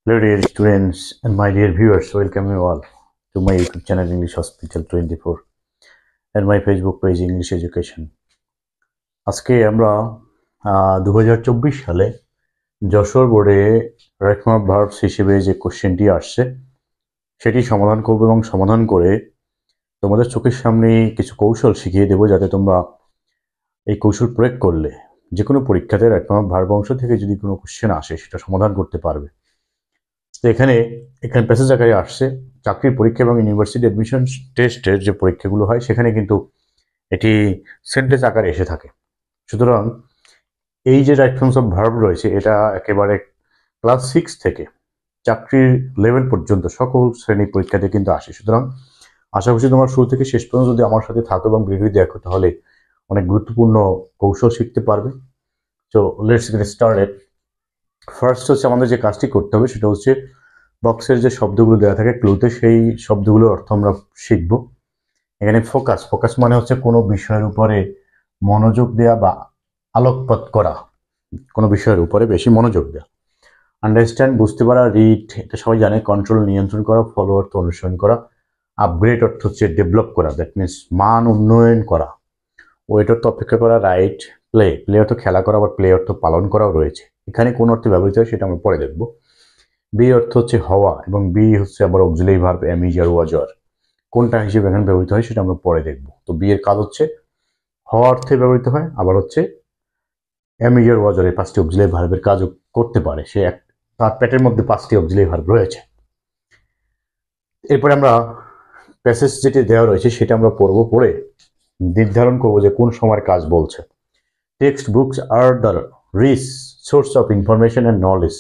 Hello dear students and my dear viewers, welcome you all to my YouTube channel English Hospital 24 and my Facebook page English Education. আজকে আমরা 2024 সালে যশোর বোর্ডে রেকমার্ক verbs হিসেবে যে কোশ্চেনটি আসছে সেটি সমাধান করব এবং সমাধান করে তোমাদের চোখের সামনে কিছু কৌশল শিখিয়ে দেব যাতে তোমরা এই কৌশল প্রয়োগ করলে যে কোনো পরীক্ষাতে রেকমার্ক ভার্ব অংশ থেকে যদি কোনো কোশ্চেন আসে সেটা সমাধান করতে পারবে। তো এখানে প্যাসেজ আকারে আসছে চাকরির পরীক্ষা এবং ইউনিভার্সিটি অ্যাডমিশন টেস্টের যে পরীক্ষাগুলো হয় সেখানে কিন্তু এটি সেন্টেন্স আকারে এসে থাকে। সুতরাং এই যে রাইট ফর্মস অফ ভার্ব রয়েছে এটা একেবারে ক্লাস 6 থেকে চাকরির লেভেল পর্যন্ত সকল শ্রেণী পরীক্ষাতে কিন্তু আসে। সুতরাং আশা করছি তোমরা শুরু থেকে শেষ পর্যন্ত যদি আমার সাথে থাকো এবং ভিডিও দেখো তাহলে অনেক গুরুত্বপূর্ণ কৌশল শিখতে পারবে। So let's get started. First হচ্ছে আমাদের যে কাজটি করতে হবে সেটা হচ্ছে বক্সের যে শব্দগুলো দেওয়া থাকে ক্লুতে সেই শব্দগুলোর অর্থ আমরা শিখব। এখানে ফোকাস মানে হচ্ছে কোনো বিষয়ের উপরে মনোযোগ দেওয়া বা আলোকপাত করা, কোনো বিষয়ের উপরে বেশি মনোযোগ দেওয়া। আন্ডারস্ট্যান্ড বুঝতে পারা, রিড এটা সবাই জানে, কন্ট্রোল নিয়ন্ত্রণ করা, ফলো অর্থ অনুসরণ করা, আপগ্রেড অর্থ হচ্ছে ডেভেলপ করা, দ্যাট মিনস মান উন্নয়ন করা, ওয়েট অর্থ অপেক্ষা করা, রাইট, প্লে অর্থ খেলা করা, আবার প্লে অর্থ পালন করাও রয়েছে। এখানে কোন অর্থে ব্যবহৃত হয় সেটা আমরা পরে দেখব। বি অর্থ হচ্ছে হওয়া এবং বি হচ্ছে আবার অক্সিলারি ভার্ব এম ইজ আর ওয়াজ আর, কোনটা হিসেবে এখানে ব্যবহৃত হয় সেটা আমরা পরে দেখব। তো বি এর কাজ হচ্ছে হওয়া অর্থে ব্যবহৃত হয়, আবার হচ্ছে এম ইজ আর ওয়াজ আর এই 5টি অক্সিলারি ভার্বের কাজও করতে পারে। সে তার পেটের মধ্যে 5টি অক্সিলারি ভার্ব রয়েছে। এরপরে আমরা প্যাসেজ যেটি দেওয়া রয়েছে সেটা আমরা পড়ব, পড়ে নির্ধারণ করব যে কোন সময়ের কাজ বলছে। Text books are the rich source of information and knowledge.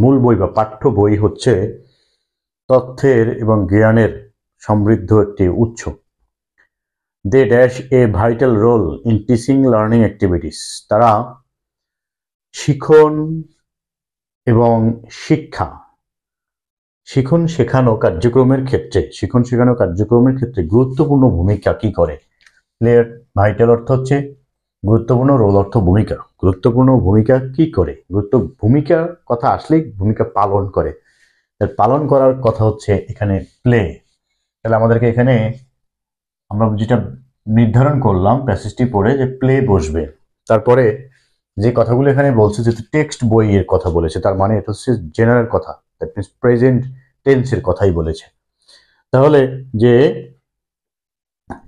মূল বই বা পাঠ্য বই হচ্ছে তথ্যের এবং জ্ঞানের সমৃদ্ধ একটি উৎস। They dash a vital role in teaching learning activities. তারা শিখন এবং শিখন শেখানো কার্যক্রমের ক্ষেত্রে গুরুত্বপূর্ণ ভূমিকা কি করে। প্লেয়ার ভাইটাল অর্থ হচ্ছে গুরুত্বপূর্ণ, রোল অর্থ ভূমিকা। গুরুত্বপূর্ণ ভূমিকা কি করে, ভূমিকার কথা আসলেই ভূমিকা পালন করে, পালন করার কথা হচ্ছে এখানে প্লে। তাহলে আমাদেরকে এখানে আমরা যেটা নির্ধারণ করলাম প্যাসেজটি পড়ে যে প্লে বসবে। তারপরে যে কথাগুলো এখানে বলছে যেহেতু টেক্সট বইয়ের কথা বলেছে তার মানে এটা হচ্ছে জেনারেল কথা, দ্যাট মিনস প্রেজেন্ট টেন্সের কথাই বলেছে। তাহলে যে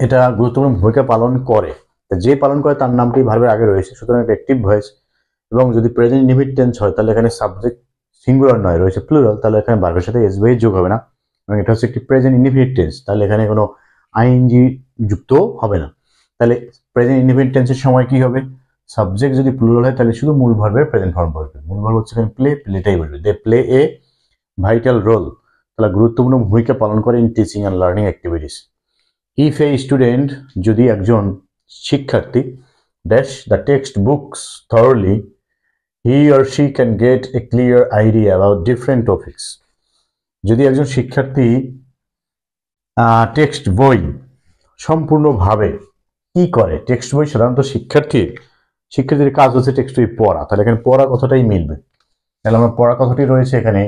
এটা গুরুত্বপূর্ণ ভূমিকা পালন করে, যে পালন করে তার নামটি ভার্বের আগে রয়েছে, সুতরাং এটা অ্যাক্টিভ ভয়েস। এবং যদি প্রেজেন্ট ইনডিফিনিট টেন্স হয় তাহলে এখানে সাবজেক্ট সিঙ্গুলার নয়, রয়েছে প্লুরাল, তাহলে এখানে ভার্বের সাথে এস ওয়াই যোগ হবে না। এবং এটা হচ্ছে একটি প্রেজেন্ট ইনডিফিনিট টেন্স, তাহলে এখানে কোনো আইএনজি যুক্ত হবে না। তাহলে প্রেজেন্ট ইনডিফিনিট টেন্সের সময় কি হবে, সাবজেক্ট যদি প্লুরাল হয় তাহলে শুধু মূল ভার্বের প্রেজেন্ট ফর্ম বসবে। মূল ভার্ব হচ্ছে এখানে প্লেটাই বসবে। They play a vital role, তাহলে গুরুত্বপূর্ণ ভূমিকা পালন করে in teaching and learning activities. If a student, যদি একজন শিক্ষার্থী dash the text books thoroughly, he or she can get a clear idea about different topics. যদি একজন শিক্ষার্থী টেক্সট বই সম্পূর্ণভাবে কি করে, টেক্সট বই সাধারণত শিক্ষার্থীর কাজ হচ্ছে টেক্সট বই পড়া, তাহলে এখানে পড়া কথাটাই মিলবে। তাহলে আমার পড়া কথাটি রয়েছে এখানে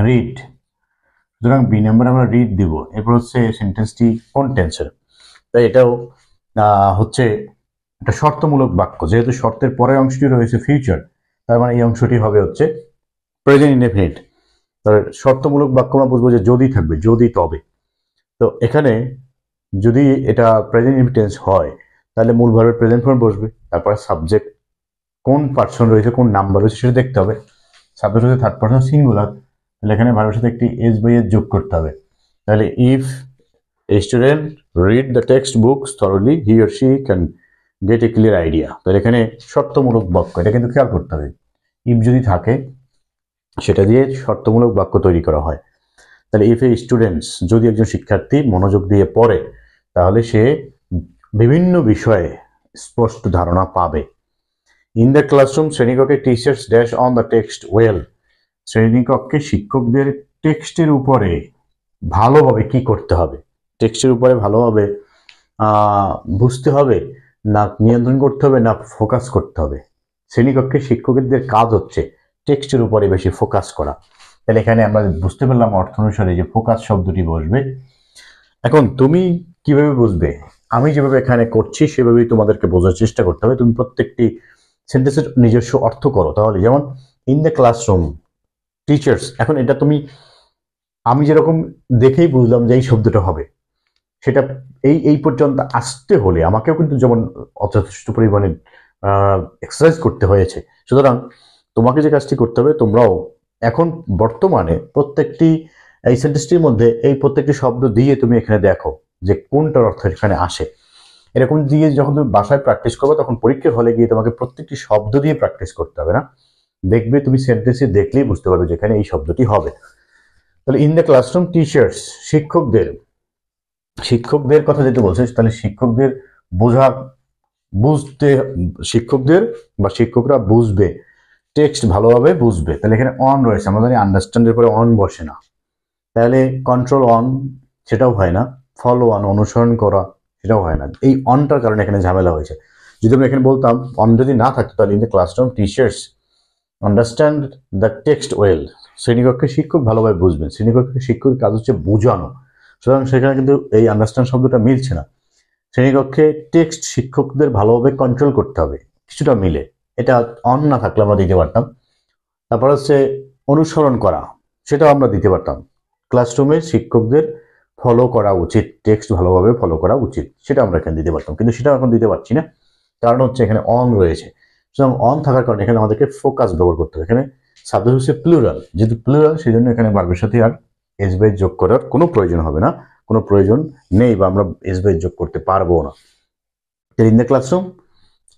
রিড, সুতরাং বি নাম্বার আমরা রিড দিব। এরপর হচ্ছে সেন্টেন্সটি কোন টেন্সের, তাই এটাও হচ্ছে একটা শর্তমূলক বাক্য, যেহেতু শর্তের পরের অংশটি রয়েছে ফিউচার, তার মানে এই অংশটি হবে হচ্ছে প্রেজেন্ট ইনডেফিনিট। তাহলে শর্তমূলক বাক্য আমরা বুঝবো যে যদি থাকবে, যদি তবে। তো এখানে যদি এটা প্রেজেন্ট ইনডিফিনিট হয় তাহলে মূল ভার্বের প্রেজেন্ট ফর্ম বসবে, তারপরে সাবজেক্ট কোন পার্সন রয়েছে, কোন নাম্বার রয়েছে সেটা দেখতে হবে। সাবজেক্ট হচ্ছে থার্ড পার্সন সিঙ্গুলার, তাহলে এখানে ভার্বের সাথে একটি এস বাই এস যোগ করতে হবে। তাহলে if a student read the text books thoroughly, he or she can get A clear idea. তাহলে এখানে শর্তমূলক বাক্য, এটা কিন্তু খেয়াল করতে হবে। ইফ যদি থাকে সেটা দিয়ে শর্তমূলক বাক্য তৈরি করা হয়। তাহলে ইফ এ স্টুডেন্টস, যদি একজন শিক্ষার্থী মনোযোগ দিয়ে পড়ে তাহলে সে বিভিন্ন বিষয়ে স্পষ্ট ধারণা পাবে। ইন দ্য ক্লাসরুম, শ্রেণীকক্ষে teachers dash on the text well. শ্রেণীকক্ষে শিক্ষকদের টেক্সটের উপরে ভালোভাবে কি করতে হবে, টেক্সটের উপরে ভালোভাবে বুঝতে হবে, না নিয়ন্ত্রণ করতে হবে, না ফোকাস করতে হবে। শ্রেণীকক্ষে শিক্ষকদের কাজ হচ্ছে টেক্সটের উপরে বেশি ফোকাস করা। তাহলে এখানে আমরা বুঝতে পারলাম অর্থ অনুসারে যে ফোকাস শব্দটি বসবে। এখন তুমি কিভাবে বুঝবে? আমি যেভাবে এখানে করছি সেভাবেই তোমাদেরকে বোঝার চেষ্টা করতে হবে। তুমি প্রত্যেকটি সেন্টেন্সের নিজস্ব অর্থ করো। তাহলে যেমন ইন দ্য ক্লাসরুম টিচার্স, এখন এটা তুমি আমি যেরকম দেখেই বুঝলাম যে এই শব্দটা হবে, সেটা এই পর্যন্ত আসতে হলে আমাকেও কিন্তু যেমন যথেষ্ট পরিমাণে এক্সারসাইজ করতে হয়েছে। সুতরাং তোমাকে যে কাজটি করতে হবে, তোমরাও এখন বর্তমানে প্রত্যেকটি এই সেন্টেন্সটির মধ্যে এই প্রত্যেকটি শব্দ দিয়ে তুমি এখানে দেখো যে কোনটার অর্থ এখানে আসে। এরকম দিয়ে যখন তুমি বাসায় প্র্যাকটিস করবে, তখন পরীক্ষার হলে গিয়ে তোমাকে প্রত্যেকটি শব্দ দিয়ে প্র্যাকটিস করতে হবে না। দেখবে তুমি সেন্টেন্সে দেখলেই বুঝতে পারবে যে এখানে এই শব্দটি হবে। তাহলে ইন দ্য ক্লাসরুম টিচার্স, শিক্ষকদের কথা যেটা বলছে, তাহলে শিক্ষকদের বুঝতে, শিক্ষকদের বা শিক্ষকরা বুঝবে, টেক্সট ভালোভাবে বুঝবে। তাহলে এখানে অন রয়েছে, আমরা জানি আন্ডারস্ট্যান্ডের পরে অন বসে না, তাহলে কন্ট্রোল অন সেটাও হয় না, ফলো অন অনুসরণ করা সেটাও হয় না। এই অনটার কারণে এখানে ঝামেলা হয়েছে। যদি আমরা এখানে বলতাম অন যদি না থাকতো, তাহলে in the classroom teachers understand the text well, শ্রেণীকক্ষে শিক্ষক ভালোভাবে বুঝবেন। শ্রেণীকক্ষে শিক্ষকের কাজ হচ্ছে বোঝানো, সুতরাং সেখানে কিন্তু এই আন্ডারস্ট্যান্ড শব্দটা মিলছে না। শ্রেণীকক্ষে টেক্সট শিক্ষকদের ভালোভাবে কন্ট্রোল করতে হবে, কিছুটা মিলে, এটা অন না থাকলে আমরা দিতে পারতাম। তারপর হচ্ছে অনুসরণ করা, সেটাও আমরা দিতে পারতাম। ক্লাসরুমে শিক্ষকদের ফলো করা উচিত, টেক্সট ভালোভাবে ফলো করা উচিত, সেটা আমরা এখানে দিতে পারতাম, কিন্তু সেটা এখন দিতে পারছি না, কারণ হচ্ছে এখানে অন রয়েছে। সুতরাং অন থাকার কারণে এখানে আমাদেরকে ফোকাস ব্যবহার করতে হবে। এখানে সাবজেক্ট হচ্ছে প্লুরাল, যেহেতু প্লুরাল সেই জন্য এখানে ভার্বের সাথে আর এস বাই যোগ করার কোনো প্রয়োজন হবে না, কোনো প্রয়োজন নেই, বা আমরা এস বাই যোগ করতে পারবো না। In the classroom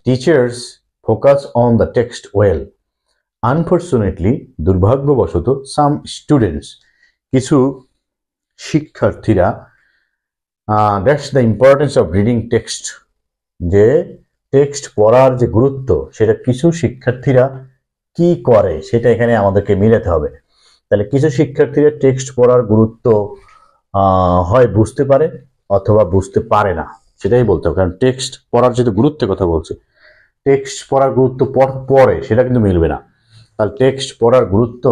teachers focus on the text well. Unfortunately, দুর্ভাগ্যবশত, সাম স্টুডেন্টস, কিছু শিক্ষার্থীরা, that's the importance of reading text, যে টেক্সট পড়ার যে গুরুত্ব, সেটা কিছু শিক্ষার্থীরা কি করে সেটা এখানে আমাদেরকে মিলাতে হবে। তাহলে কিছু শিক্ষার্থীরা টেক্সট পড়ার গুরুত্ব হয় বুঝতে পারে অথবা বুঝতে পারে না, সেটাই বলতে হবে। কারণ টেক্সট পড়ার যেহেতু গুরুত্বের কথা বলছে, টেক্সট পড়ার গুরুত্ব পড়ে সেটা কিন্তু মিলবে না। তাহলে টেক্সট পড়ার গুরুত্ব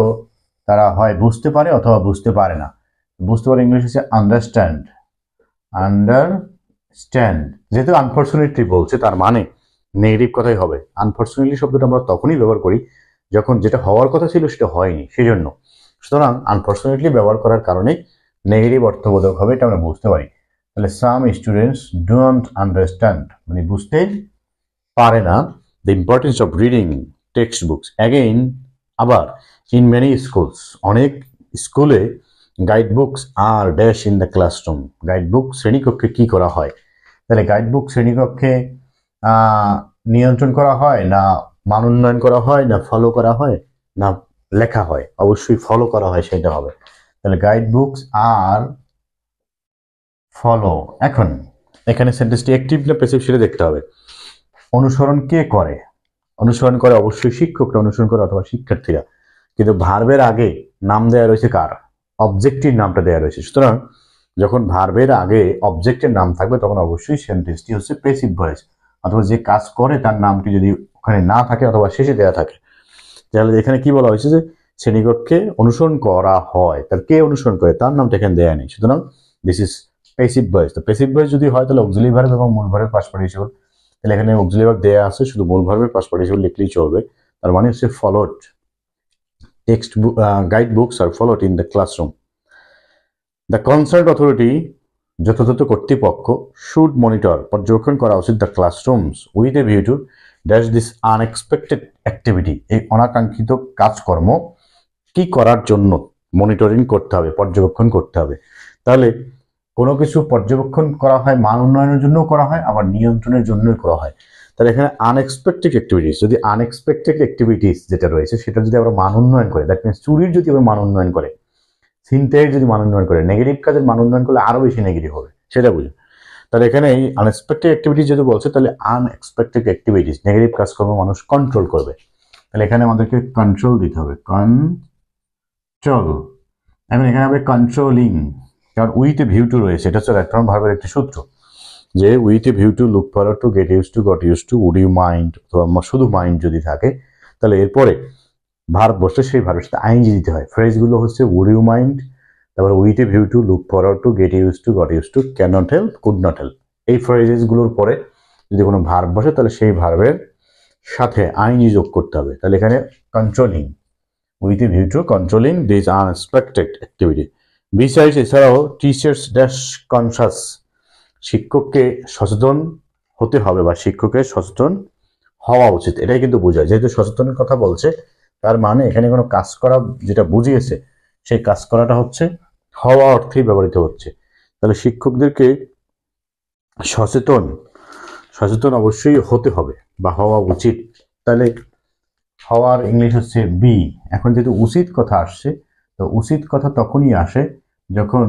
তারা হয় বুঝতে পারে অথবা বুঝতে পারে না। বুঝতে পারে ইংলিশ হচ্ছে আন্ডারস্ট্যান্ড, যেহেতু আনফর্চুনেটলি বলছে, তার মানে নেগেটিভ কথাই হবে। আনফর্চুনেটলি শব্দটা আমরা তখনই ব্যবহার করি যখন যেটা হওয়ার কথা ছিল সেটা হয়নি, সেই জন্য। সুতরাং আনফর্চুনেটলি ব্যবহার করার কারণে নেগেটিভ অর্থবোধক হবে, এটা আমরা বুঝতে পারি। তাহলে সাম স্টুডেন্টস ডোন্ট আন্ডারস্ট্যান্ড, মানে বুঝতে পারে না, the importance of reading text books. Again, আবার, ইন মেনি স্কুলস, অনেক স্কুলে, guide books are dash in the classroom, guide book শ্রেণীকক্ষে কি করা হয়? তাহলে গাইড বুক শ্রেণীকক্ষে নিয়ন্ত্রণ করা হয় না মান উন্নয়ন করা হয়, না ফলো করা হয়, না লেখা হয়? অবশ্যই ফলো করা হয়, সেটা হবে। তাহলে গাইড বুকস আর ফলো। এখন এখানে সেন্টেন্সটি অ্যাক্টিভ না প্যাসিভ সেটা দেখতে হবে। অনুসরণ কে করে? অনুসরণ করে অবশ্যই শিক্ষকরা অনুসরণ করে অথবা শিক্ষার্থীরা, কিন্তু ভার্বের আগে নাম দেওয়া রয়েছে কার? অবজেক্টের নামটা দেওয়া রয়েছে। সুতরাং যখন ভার্বের আগে অবজেক্টের নাম থাকবে তখন অবশ্যই সেন্টেন্সটি হচ্ছে প্যাসিভ ভয়েস, অথবা যে কাজ করে তার নামটি যদি ওখানে না থাকে অথবা শেষে দেওয়া থাকে। তাহলে এখানে কি বলা হয়েছে যে শ্রেণীকক্ষে অনুসরণ করা হয়, তাহলে কে অনুসরণ করে তার নামটা এখানে দেওয়া নেই। সুতরাং দিস ইজ প্যাসিভ ভয়েস। তো প্যাসিভ ভয়েস যদি হয় তাহলে অক্সিলারি ভার্ব এবং মূল ভার্বের পাস্ট পার্টিসিপল, তাহলে এখানে অক্সিলারি ভার্ব দেওয়া আছে, শুধু মূল ভার্বের পাস্ট পার্টিসিপল লিখলেই চলবে। তার মানে হচ্ছে followed, text book guide books are followed in the classroom. The concern authority, যথাযথ কর্তৃপক্ষ, শুড মনিটর, পর্যবেক্ষণ করা উচিত, the classrooms with a view to dash this unexpected activity, এই অনাকাঙ্ক্ষিত কাজকর্ম কি করার জন্য মনিটরিং করতে হবে, পর্যবেক্ষণ করতে হবে। তাহলে কোনো কিছু পর্যবেক্ষণ করা হয় মান উন্নয়নের জন্য করা হয়, আবার নিয়ন্ত্রণের জন্যই করা হয়। তাহলে এখানে আনএক্সপেক্টেড অ্যাক্টিভিটিস, যদি আনএক্সপেক্টেড অ্যাক্টিভিটিস যেটা রয়েছে সেটা যদি আমরা মান উন্নয়ন করে, দ্যাট মিনস চুরির যদি আমরা মান উন্নয়ন করে, ছিনতাইয়ের যদি মান উন্নয়ন করে, নেগেটিভ কাজের মান উন্নয়ন করলে আরো বেশি নেগেটিভ হবে, সেটা বুঝুন। তাহলে এখানে এই আনএক্সপেক্টেড অ্যাক্টিভিটিস যদি বলছে, তাহলে আনএক্সপেক্টেড অ্যাক্টিভিটিস, নেগেটিভ কাজকর্ম মানুষ কন্ট্রোল করবে। তাহলে এখানে আমাদেরকে কন্ট্রোল দিতে হবে, কন্ট্রোল। এখন এখানে হবে কন্ট্রোলিং, কারণ উইথ এ ভিউ টু রয়েছে, এটা হচ্ছে রাইট ফর্ম ভার্বের একটি সূত্র, যে with a view to, look forward to, get use to, got use to, would you mind, অথবা শুধু মাইন্ড যদি থাকে তাহলে এরপরে ভার্ব বসলে সেই ভার্বের সাথে আইএনজি দিতে হয়। ফ্রেজগুলো হচ্ছে উড ইউ মাইন্ড, তারপর with a view to, look forward to, get use to, got use to, can not help, could not help. এই ফ্রেজেসগুলোর পরে যদি কোনো ভার্ব বসে তাহলে সেই ভার্বের সাথে আইএনজি যোগ করতে হবে। তাহলে এখানে controlling, with a view two controlling this unexpected activity. Besides এছাড়াও টিচার্স ড্যাশ কনসাস, শিক্ষককে সচেতন হতে হবে বা শিক্ষকের সচেতন হওয়া উচিত, এটাই কিন্তু বোঝায়। যেহেতু সচেতনের কথা বলছে তার মানে এখানে কোনো কাজ করা যেটা বুঝিয়েছে সেই কাজ করাটা হচ্ছে হওয়া অর্থেই ব্যবহৃত হচ্ছে। তাহলে শিক্ষকদেরকে সচেতন সচেতন অবশ্যই হতে হবে বা হওয়া উচিত। তাহলে হওয়ার ইংলিশ হচ্ছে বি। এখন যেহেতু উচিত কথা আসছে, তো উচিত কথা তখনই আসে যখন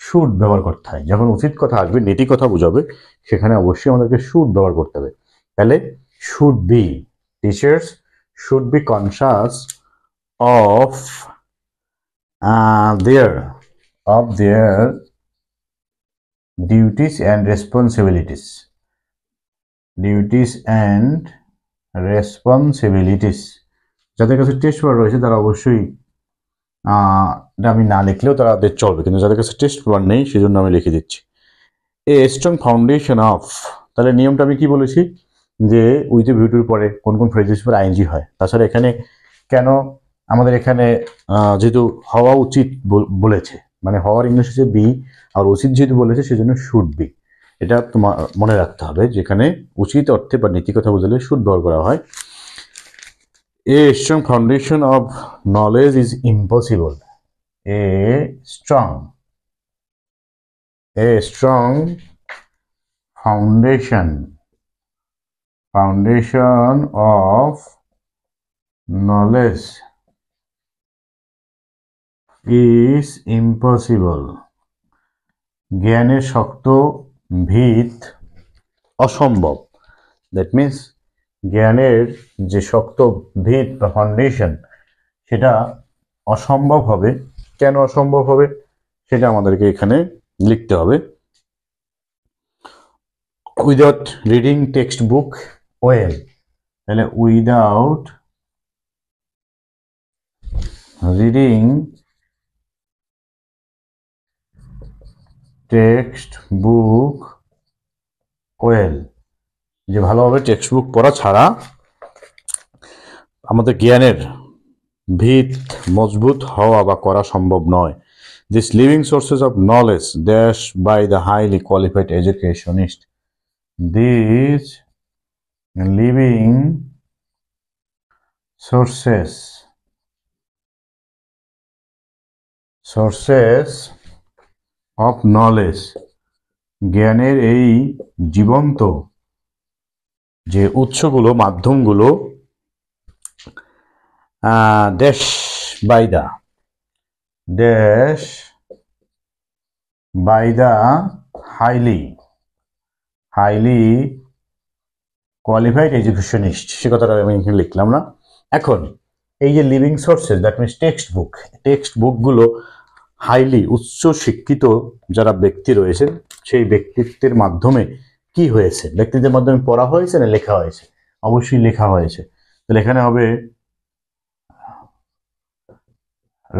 শুড ব্যবহার করতে হয়। যখন উচিত কথা আসবে, নীতি কথা বোঝাবে, সেখানে অবশ্যই আমাদেরকে শুড ব্যবহার করতে হবে। তাহলে should be, teachers should be conscious of their duties and responsibilities. যাদের কাছে টেস্ট পেপার রয়েছে তারা অবশ্যই এটা আমি না লিখলেও তাদের চলবে, কিন্তু যাদের কাছে টেস্ট পেপার নেই সেজন্য আমি লিখে দিচ্ছি। এ স্ট্রং ফাউন্ডেশন অফ, তাহলে নিয়মটা আমি কি বলেছি যে উইথ এ ভিউটির পরে কোন কোন ফ্রেজেস পরে আইএনজি হয়। তাছাড়া এখানে কেন আমাদের এখানে যেহেতু হওয়া উচিত বলেছে, মানে হওয়ার ইংলিশ হচ্ছে বি, আর উচিত যেহেতু বলেছে সেজন্য শুড বি। এটা তোমার মনে রাখতে হবে, যেখানে উচিত অর্থে বা নীতি কথা বোঝালে শুড ব্যবহার করা হয়। A strong foundation of knowledge is impossible. A strong foundation of knowledge is impossible. জ্ঞানের শক্ত ভিত অসম্ভব। দ্যাট মিনস জ্ঞানের যে শক্ত ভিত বা ফাউন্ডেশন সেটা অসম্ভব হবে। কেন অসম্ভব হবে সেটা আমাদেরকে এখানে লিখতে হবে। Without reading textbook well, তাহলে without reading textbook well, যে ভালোভাবে টেক্সট বুক পড়া ছাড়া আমাদের জ্ঞানের ভিত মজবুত হওয়া বা করা সম্ভব নয়। These living sources of knowledge dash by the highly qualified educationist. These living sources of knowledge, জ্ঞানের এই জীবন্ত যে উৎসগুলো মাধ্যমগুলো dash by the highly qualified educationist, সে কথাটা আমি এখানে লিখলাম না। এখন এই যে living sources, that means text বুকগুলো হাইলি উচ্চ শিক্ষিত যারা ব্যক্তি রয়েছেন সেই ব্যক্তিত্বের মাধ্যমে কি হয়েছে, ব্যক্তিদের মাধ্যমে পড়া হয়েছে না লেখা হয়েছে? অবশ্যই লেখা হয়েছে। তাহলে এখানে হবে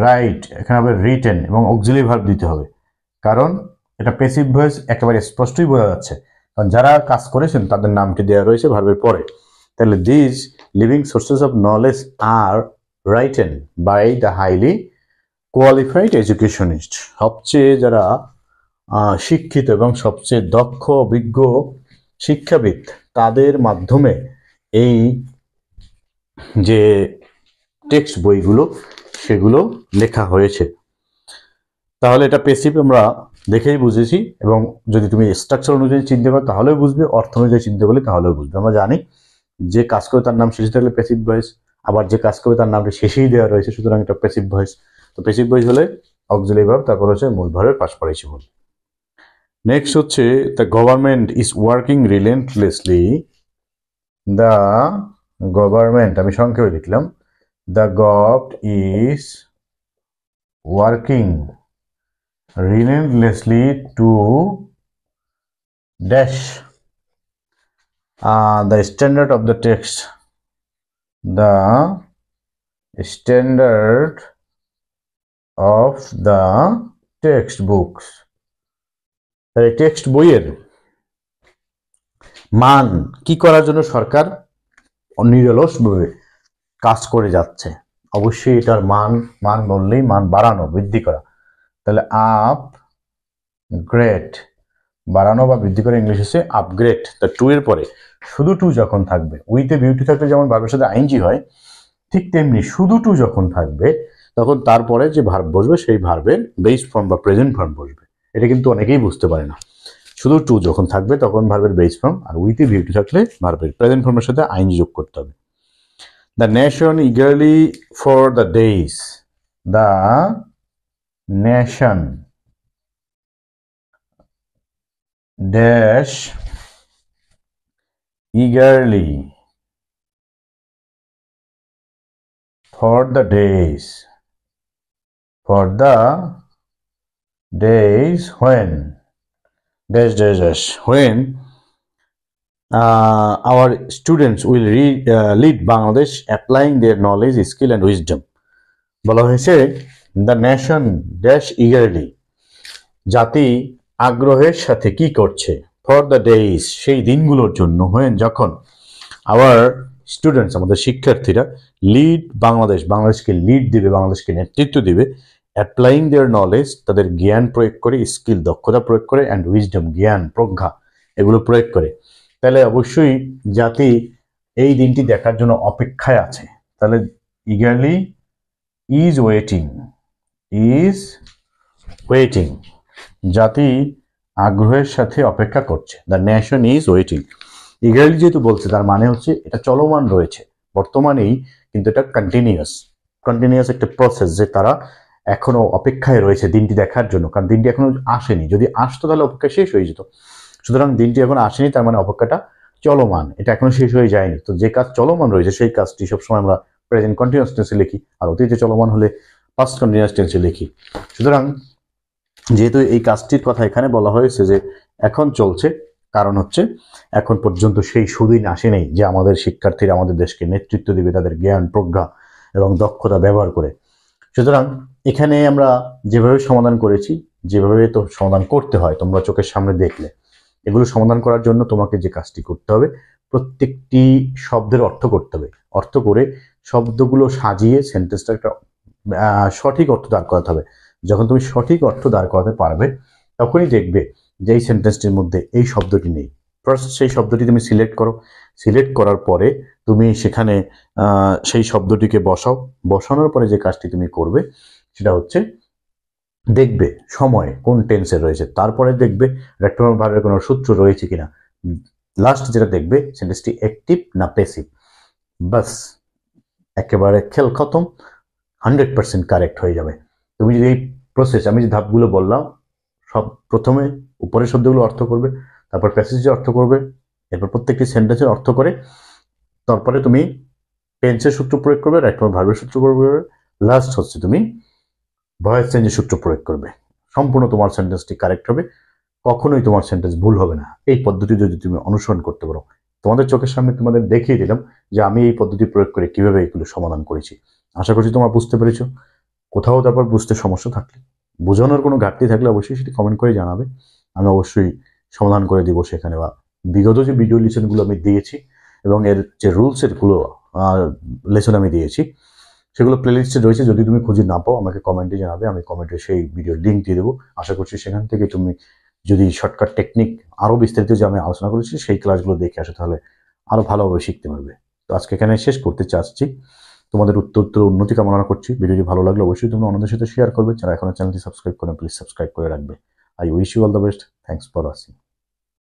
রাইট, এখানে হবে রিটেন এবং অক্সিলারি ভার্ব দিতে হবে, কারণ এটা প্যাসিভ ভয়েস একেবারে স্পষ্টই বোঝা যাচ্ছে, কারণ যারা কাজ করেছেন তাদের নামটি দেওয়া রয়েছে ভার্বের পরে। তাহলে this living sources of knowledge are written by the highly qualified educationist, সবচেয়ে যারা শিক্ষিত এবং সবচেয়ে দক্ষ অভিজ্ঞ শিক্ষাবিদ তাদের মাধ্যমে এই যে টেক্সট বইগুলো সেগুলো লেখা হয়েছে। তাহলে এটা প্যাসিভ আমরা দেখেই বুঝেছি, এবং যদি তুমি স্ট্রাকচার অনুযায়ী চিনতে পারো তাহলেও বুঝবে, অর্থ অনুযায়ী চিনতে পারলে তাহলেও বুঝবে। আমরা জানি যে কাজ করে তার নাম শেষে থাকলে প্যাসিভ ভয়েস, আবার যে কাজ করে তার নামটা শেষেই দেওয়া রয়েছে, সুতরাং এটা প্যাসিভ ভয়েস। তো প্যাসিভ ভয়েস হলে অক্সিলারি ভার্ব, তারপর হচ্ছে মূল ভার্বের পাস্ট পার্টিসিপল। নেক্সট হচ্ছে the government is working রিলেন্টলেসলি। The government, আমি সংক্ষেপে লিখলাম, the government is working relentlessly to dash the standard of the text. The standard of the text books, তাহলে টেক্সট বইয়ের মান কি করার জন্য সরকার নিরলসভাবে কাজ করে যাচ্ছে। অবশ্যই এটার মান বললেই মান বাড়ানো, বৃদ্ধি করা। তাহলে আপ গ্রেড, বাড়ানো বা বৃদ্ধি করে ইংলিশ হচ্ছে আপগ্রেড। তা টু এর পরে শুধু টু যখন থাকবে, উইথে বিউটি থাকলে যেমন ভার্বের সাথে আইএনজি হয়, ঠিক তেমনি শুধু টু যখন থাকবে তখন তারপরে যে ভার্ব বসবে সেই ভার্বের বেস ফর্ম বা প্রেজেন্ট ফর্ম বসবে। এটা কিন্তু অনেকেই বুঝতে পারে না। শুধু টু যখন থাকবে তখন ভার্বের বেস ফর্ম, আর উইথে বিউটি থাকলে ভার্বের প্রেজেন্ট ফর্মের সাথে আইএনজি যোগ করতে হবে। The nation eagerly for the days, the nation dash eagerly for the days when when our students will lead Bangladesh applying their knowledge, skill and wisdom. বলা হয়েছে the nation dash eagerly, জাতি আগ্রহের সাথে কি করছে, for the days, সেই দিনগুলোর জন্য, when যখন আওয়ার স্টুডেন্টস, আমাদের শিক্ষার্থীরা, লিড বাংলাদেশ, বাংলাদেশকে লিড দিবে, বাংলাদেশকে নেতৃত্ব দিবে, অ্যাপ্লাইং দেয়ার নলেজ, তাদের জ্ঞান প্রয়োগ করে, স্কিল দক্ষতা প্রয়োগ করে, অ্যান্ড উইজডম জ্ঞান প্রজ্ঞা এগুলো প্রয়োগ করে। তাহলে অবশ্যই জাতি এই দিনটি দেখার জন্য অপেক্ষায় আছে। তাহলে ইগারলি ইজ ওয়েটিং, জাতি আগ্রহের সাথে অপেক্ষা করছে। The nation is waiting, eagerly যেহেতু বলছে তার মানে হচ্ছে এটা চলমান রয়েছে, বর্তমানেই, কিন্তু এটা কন্টিনিউয়াস একটা প্রসেস, যে তারা এখনো অপেক্ষায় রয়েছে দিনটি দেখার জন্য, কারণ দিনটি এখনো আসেনি। যদি আসতো তাহলে অপেক্ষা শেষ হয়ে যেত। সুতরাং দিনটি এখন আসেনি, তার মানে অপেক্ষাটা চলমান, এটা এখনো শেষ হয়ে যায়নি। তো যে কাজ চলমান রয়েছে সেই কাজটি সবসময় আমরা প্রেজেন্ট কন্টিনিউয়াস টেন্সে লিখি, আর অতীতে চলমান হলে পাস্ট কন্টিনিউয়াস টেন্সে লিখি। সুতরাং যেহেতু এই কাজটির কথা এখানে বলা হয়েছে যে এখন চলছে, কারণ হচ্ছে এখন পর্যন্ত সেই সুদিন আসেনি যে আমাদের শিক্ষার্থীরা আমাদের দেশকে নেতৃত্ব দিবে তাদের জ্ঞান প্রজ্ঞা এবং দক্ষতা ব্যবহার করে। সুতরাং এখানে আমরা যেভাবে সমাধান করেছি, যেভাবে তো সমাধান করতে হয় তোমরা চোখের সামনে দেখলে, এগুলো সমাধান করার জন্য তোমাকে যে কাজটি করতে হবে, প্রত্যেকটি শব্দের অর্থ করতে হবে। অর্থ করে শব্দগুলো সাজিয়ে সেন্টেন্সটা একটা সঠিক অর্থ দাঁড় করাতে হবে। যখন তুমি সঠিক অর্থ দাঁড় করাতে পারবে তখনই দেখবে যে এই সেন্টেন্সটির মধ্যে এই শব্দটি নেই। ফার্স্ট সেই শব্দটি তুমি সিলেক্ট করো, সিলেক্ট করার পরে তুমি সেখানে সেই শব্দটিকে বসাও। বসানোর পরে যে কাজটি তুমি করবে সেটা হচ্ছে দেখবে সময় কোন টেন্সে রয়েছে, তারপরে দেখবে রেক্টমেন্ট ভার্বের কোনো সূত্র রয়েছে কিনা, লাস্ট যেটা দেখবে সেন্টেন্সটি অ্যাক্টিভ না প্যাসিভ। বাস একেবারে খেল খতম, 100% কারেক্ট হয়ে যাবে। তুমি যদি এই প্রসেস, আমি যে ধাপগুলো বললাম, সব প্রথমে উপরের শব্দগুলো অর্থ করবে, তারপর প্যাসেজের অর্থ করবে, এরপর প্রত্যেকটি সেন্টেন্সের অর্থ করে, তারপরে তুমি টেন্সের সূত্র প্রয়োগ করবে, রেক্টমেন্ট ভার্বের সূত্র প্রয়োগ করবে, লাস্ট হচ্ছে তুমি ভয়েস চেঞ্জের সূত্র প্রয়োগ করবে। সম্পূর্ণ তোমার সেন্টেন্সটি কারেক্ট হবে, কখনোই তোমার সেন্টেন্স ভুল হবে না। এই পদ্ধতি যদি তুমি অনুসরণ করতে পারো, তোমাদের চোখের সামনে তোমাদের দেখিয়ে দিলাম যে আমি এই পদ্ধতি প্রয়োগ করে কিভাবে এগুলো সমাধান করেছি। আশা করছি তোমরা বুঝতে পেরেছো। কোথাও তারপর বুঝতে সমস্যা থাকলে, বোঝানোর কোনো ঘাটতি থাকলে অবশ্যই সেটি কমেন্ট করে জানাবে, আমি অবশ্যই সমাধান করে দিব সেখানে। বা বিগত যে ভিডিও লেসনগুলো আমি দিয়েছি এবং এর যে রুলসেরগুলো লেসন আমি দিয়েছি সেগুলো প্লেলিস্টে রয়েছে, যদি তুমি খুঁজে না পাও আমাকে কমেন্টে জানাবে, আমি কমেন্টে সেই ভিডিওর লিঙ্ক দিয়ে দেবো। আশা করছি সেখান থেকে তুমি যদি শর্টকাট টেকনিক আরও বিস্তারিত যে আমি আলোচনা করেছি সেই ক্লাসগুলো দেখে আসো, তাহলে আরও ভালোভাবে শিখতে পারবে। তো আজকে এখানে শেষ করতে চাচ্ছি, তোমাদের উত্তর উন্নতি কামনা করছি। ভিডিওটি ভালো লাগলে অবশ্যই তোমরা অন্যদের সাথে শেয়ার করবে, যারা এখনো চ্যানেলটি সাবস্ক্রাইব করেন প্লিজ সাবস্ক্রাইব করে রাখবে। I wish you all the best, thanks for watching.